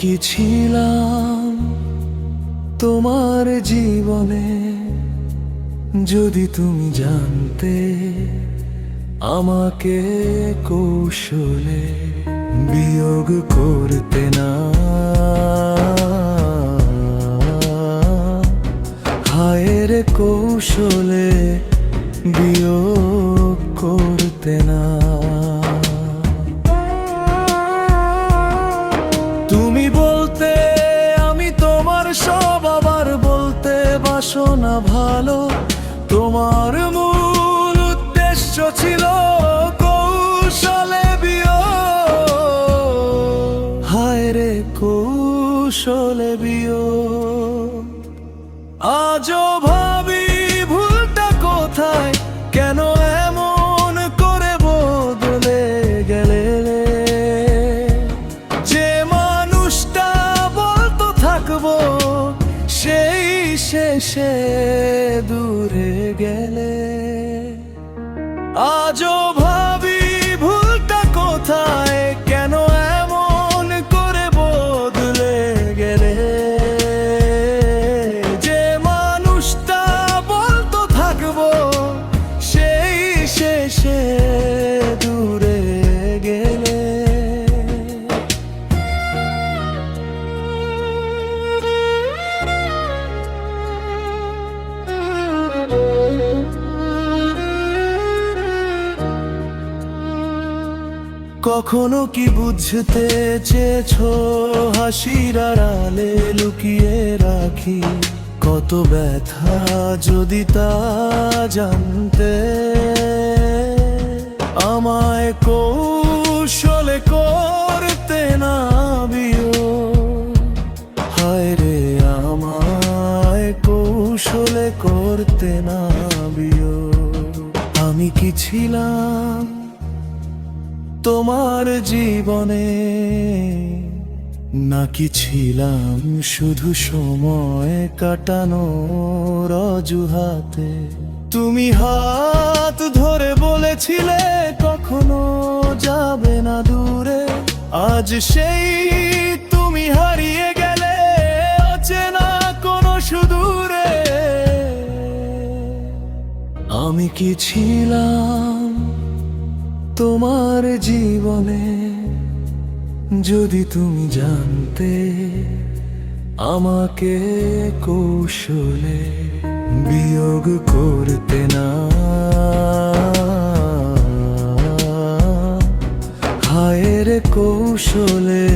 কি ছিলাম তোমার জীবনে, যদি তুমি জানতে আমাকে কৌশলে বিয়োগ করতে না। হায় রে কৌশলে বিয়োগ করতে না। তুমি বলতে আমি তোমার সব, আবার বলতে বাসো না ভালো। তোমার মূল উদ্দেশ্য ছিল কৌশলে বিয়োগ। হায় রে কৌশলে বিয়োগ। আজও ভাবি ভুলটা কোথায়, কেন এমন করে বদলে গেলে। যে মানুষটা বলতো থাকবো, সেই শেষে দূরে গেলে। আজও ভাবি ভুলটা কোথায়, কেন এমন করে বদলে গেলে। যে মানুষটা বলতো থাকবো, সেই শেষে দূরে গেলে। কখনো কি বুঝতে চেয়েছো হাসির আড়ালে লুকিয়ে রাখি কত ব্যথা, যদি তা জানতে। আমায় কৌশলে করতে না বিয়োগ। হায় রে আমায় কৌশলে করতে না বিয়োগ। আমি কি ছিলাম তোমার জীবনে, নাকি ছিলাম শুধু সময় কাটানোর অজুহাতে। তুমি হাত ধরে বলেছিলে কখনো যাবে না দূরে। আজ সেই তুমি হারিয়ে গেলে অচেনা কোনো সুদূরে। আমি কি ছিলাম তোমার জীবনে, যদি তুমি জানতে আমাকে কৌশলে বিয়োগ করতে না। হায় রে কৌশলে